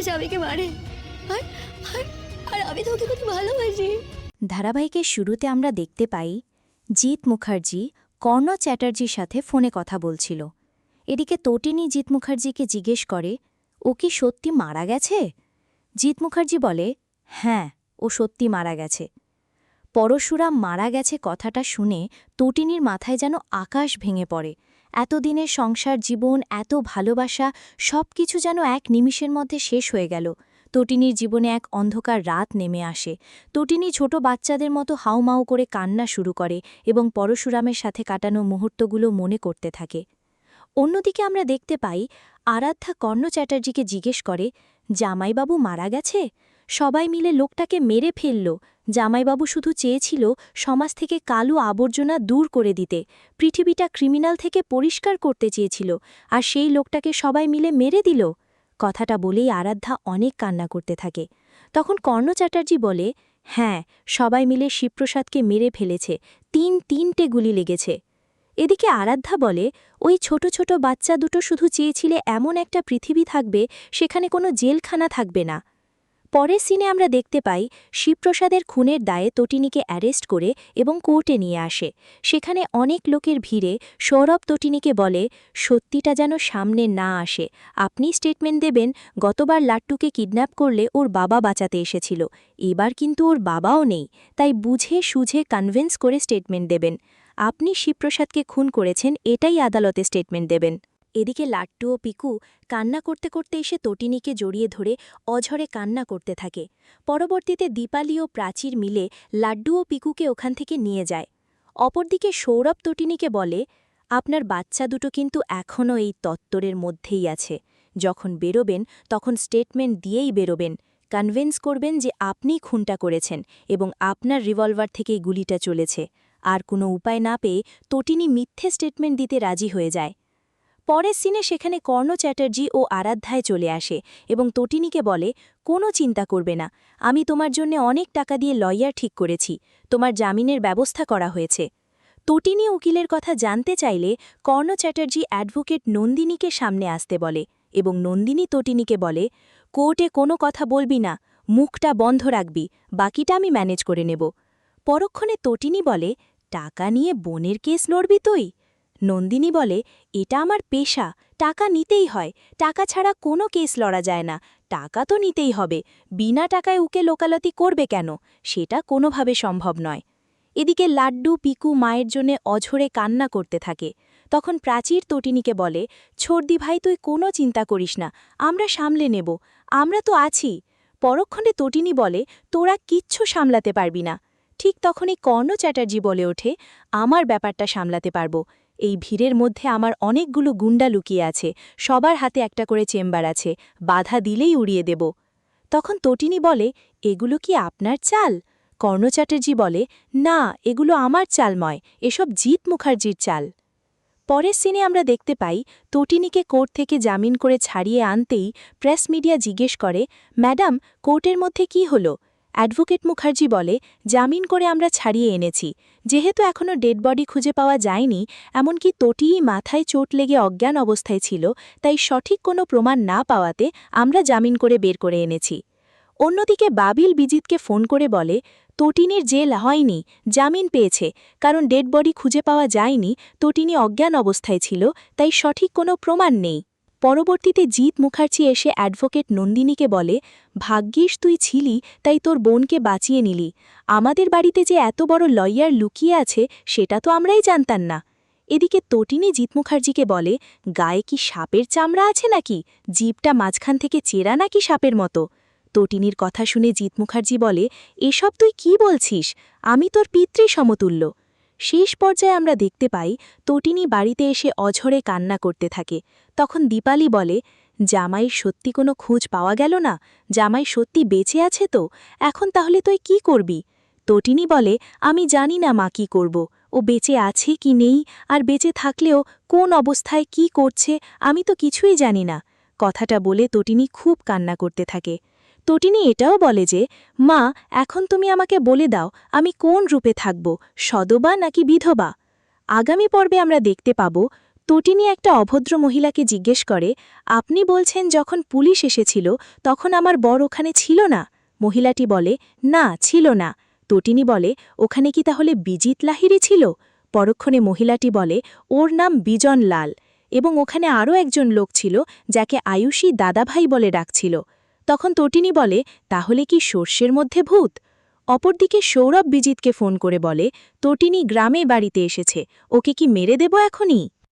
স্বামীকে মারে, আর আর আর আমি তোকে কত ভালোবাসি। ধারাবাহিকের শুরুতে আমরা দেখতে পাই জিৎ মুখার্জি কর্ণ চ্যাটার্জির সাথে ফোনে কথা বলছিল। এদিকে তটিনী জিৎ মুখার্জিকে জিজ্ঞেস করে, ও কি সত্যি মারা গেছে? জিৎ মুখার্জি বলে, হ্যাঁ, ও সত্যি মারা গেছে। পরশুরাম মারা গেছে কথাটা শুনে তটিনীর মাথায় যেন আকাশ ভেঙে পড়ে। এতদিনের সংসার জীবন, এত ভালোবাসা, সব কিছু যেন এক নিমিষের মধ্যে শেষ হয়ে গেল। তটিনীর জীবনে এক অন্ধকার রাত নেমে আসে। তটিনী ছোট বাচ্চাদের মতো হাউমাউ করে কান্না শুরু করে এবং পরশুরামের সাথে কাটানো মুহূর্তগুলো মনে করতে থাকে। অন্যদিকে আমরা দেখতে পাই আরাধ্যা কর্ণ চ্যাটার্জিকে জিজ্ঞেস করে, জামাইবাবু মারা গেছে? সবাই মিলে লোকটাকে মেরে ফেলল। জামাইবাবু শুধু চেয়েছিল সমাজ থেকে কালো আবর্জনা দূর করে দিতে, পৃথিবীটা ক্রিমিনাল থেকে পরিষ্কার করতে চেয়েছিল, আর সেই লোকটাকে সবাই মিলে মেরে দিল। কথাটা বলেই আরাধ্যা অনেক কান্না করতে থাকে। তখন কর্ণ চ্যাটার্জি বলে, হ্যাঁ, সবাই মিলে শিবপ্রসাদকে মেরে ফেলেছে, তিনটে গুলি লেগেছে। এদিকে আরাধ্যা বলে, ওই ছোট ছোট বাচ্চা দুটো শুধু চেয়েছিলে এমন একটা পৃথিবী থাকবে, সেখানে কোনো জেলখানা থাকবে না। পরের সিনে আমরা দেখতে পাই শিবপ্রসাদের খুনের দায়ে তটিনীকে অ্যারেস্ট করে এবং কোর্টে নিয়ে আসে। সেখানে অনেক লোকের ভিড়ে সৌরভ তটিনীকে বলে, সত্যিটা যেন সামনে না আসে, আপনি স্টেটমেন্ট দেবেন গতবার লাট্টুকে কিডন্যাপ করলে ওর বাবা বাঁচাতে এসেছিল, এবার কিন্তু ওর বাবাও নেই, তাই বুঝে সুঝে কনভিন্স করে স্টেটমেন্ট দেবেন। আপনি শিবপ্রসাদকে খুন করেছেন, এটাই আদালতে স্টেটমেন্ট দেবেন। এদিকে লাট্টু ও পিকু কান্না করতে করতে এসে তটিনীকে জড়িয়ে ধরে অঝরে কান্না করতে থাকে। পরবর্তীতে দীপালি ও প্রাচীর মিলে লাড্ডু ও পিকুকে ওখান থেকে নিয়ে যায়। অপরদিকে সৌরভ তটিনীকে বলে, আপনার বাচ্চা দুটো কিন্তু এখনও এই তত্ত্বরের মধ্যেই আছে। যখন বেরোবেন তখন স্টেটমেন্ট দিয়েই বেরোবেন, কনভিন্স করবেন যে আপনিই খুনটা করেছেন এবং আপনার রিভলভার থেকেই গুলিটা চলেছে। আর কোনো উপায় না পেয়ে তটিনী মিথ্যে স্টেটমেন্ট দিতে রাজি হয়ে যায়। পরের সিনে সেখানে কর্ণ চ্যাটার্জি ও আরাধ্যায় চলে আসে এবং তটিনীকে বলে, কোনো চিন্তা করবে না, আমি তোমার জন্য অনেক টাকা দিয়ে লয়ার ঠিক করেছি, তোমার জামিনের ব্যবস্থা করা হয়েছে। তটিনী উকিলের কথা জানতে চাইলে কর্ণ চ্যাটার্জি অ্যাডভোকেট নন্দিনীকে সামনে আসতে বলে এবং নন্দিনী তটিনীকে বলে, কোর্টে কোনো কথা বলবি না, মুখটা বন্ধ রাখবি, বাকিটা আমি ম্যানেজ করে নেব। পরক্ষণে তটিনী বলে, টাকা নিয়ে বোনের কেস লড়বি তুই? নন্দিনী বলে, এটা আমার পেশা, টাকা নিতেই হয়, টাকা ছাড়া কোনো কেস লড়া যায় না, টাকা তো নিতেই হবে, বিনা টাকায় উকিল ওকালতি করবে কেন? সেটা কোনোভাবে সম্ভব নয়। এদিকে লাড্ডু পিকু মায়ের জন্যে অঝরে কান্না করতে থাকে। তখন প্রাচীর তটিনীকে বলে, ছোড়দি ভাই, তুই কোনো চিন্তা করিস না, আমরা সামলে নেব, আমরা তো আছি। পরক্ষণে তটিনী বলে, তোরা কিচ্ছু সামলাতে পারবি না। ঠিক তখনই কর্ণ চ্যাটার্জি বলে ওঠে, আমার ব্যাপারটা সামলাতে পারব, এই ভিড়ের মধ্যে আমার অনেকগুলো গুন্ডা লুকিয়ে আছে, সবার হাতে একটা করে চেম্বার আছে, বাধা দিলেই উড়িয়ে দেব। তখন তটিনী বলে, এগুলো কি আপনার চাল? কর্ণ চ্যাটার্জি বলে, না, এগুলো আমার চালময়, এসব জিৎ মুখার্জির চাল। পরের সিনে আমরা দেখতে পাই তটিনীকে কোর্ট থেকে জামিন করে ছাড়িয়ে আনতেই প্রেস মিডিয়া জিজ্ঞেস করে, ম্যাডাম, কোর্টের মধ্যে কি হলো? অ্যাডভোকেট মুখার্জি বলে, জামিন করে আমরা ছাড়িয়ে এনেছি, যেহেতু এখনও ডেড বডি খুঁজে পাওয়া যায়নি, এমনকি তটিই মাথায় চোট লেগে অজ্ঞান অবস্থায় ছিল, তাই সঠিক কোনো প্রমাণ না পাওয়াতে আমরা জামিন করে বের করে এনেছি। অন্যদিকে বাবিল বিজিতকে ফোন করে বলে, তটিনীর জেল হয়নি, জামিন পেয়েছে, কারণ ডেড বডি খুঁজে পাওয়া যায়নি, তটিনী অজ্ঞান অবস্থায় ছিল, তাই সঠিক কোনো প্রমাণ নেই। পরবর্তীতে জিৎ মুখার্জি এসে অ্যাডভোকেট নন্দিনীকে বলে, ভাগ্যিস তুই ছিলি, তাই তোর বোনকে বাঁচিয়ে নিলি, আমাদের বাড়িতে যে এত বড় লয়ার লুকিয়ে আছে সেটা তো আমরাই জানতাম না। এদিকে তটিনী জিৎ মুখার্জিকে বলে, গায়ে কি সাপের চামড়া আছে নাকি, জিভটা মাঝখান থেকে চেরা নাকি সাপের মতো? তটিনীর কথা শুনে জিৎ মুখার্জি বলে, এসব তুই কি বলছিস, আমি তোর পিতৃ সমতুল্য। শেষ পর্যায়ে আমরা দেখতে পাই তটিনী বাড়িতে এসে অঝরে কান্না করতে থাকে। তখন দীপালি বলে, জামাইয়ের সত্যি কোনো খোঁজ পাওয়া গেল না? জামাই সত্যি বেঁচে আছে তো? এখন তাহলে তুই কি করবি? তটিনী বলে, আমি জানি না মা কি করব, ও বেঁচে আছে কি নেই, আর বেঁচে থাকলেও কোন অবস্থায় কি করছে আমি তো কিছুই জানি না। কথাটা বলে তটিনী খুব কান্না করতে থাকে। তটিনী এটাও বলে যে, মা, এখন তুমি আমাকে বলে দাও আমি কোন রূপে থাকব, সদবা নাকি বিধবা? আগামী পর্বে আমরা দেখতে পাব তটিনী একটা অভদ্র মহিলাকে জিজ্ঞেস করে, আপনি বলছেন যখন পুলিশ এসেছিল তখন আমার বর ওখানে ছিল না? মহিলাটি বলে, না ছিল না। তটিনী বলে, ওখানে কি তাহলে বিজিত লাহিড়ী ছিল? পরক্ষণে মহিলাটি বলে, ওর নাম বিজন লাল, এবং ওখানে আরও একজন লোক ছিল যাকে আয়ুষী দাদাভাই বলে ডাকছিল। তখন তটিনী বলে, তাহলে কি সর্ষের মধ্যে ভূত? অপরদিকে সৌরভ বিজিতকে ফোন করে বলে, তটিনী গ্রামে বাড়িতে এসেছে, ওকে কি মেরে দেব এখনই?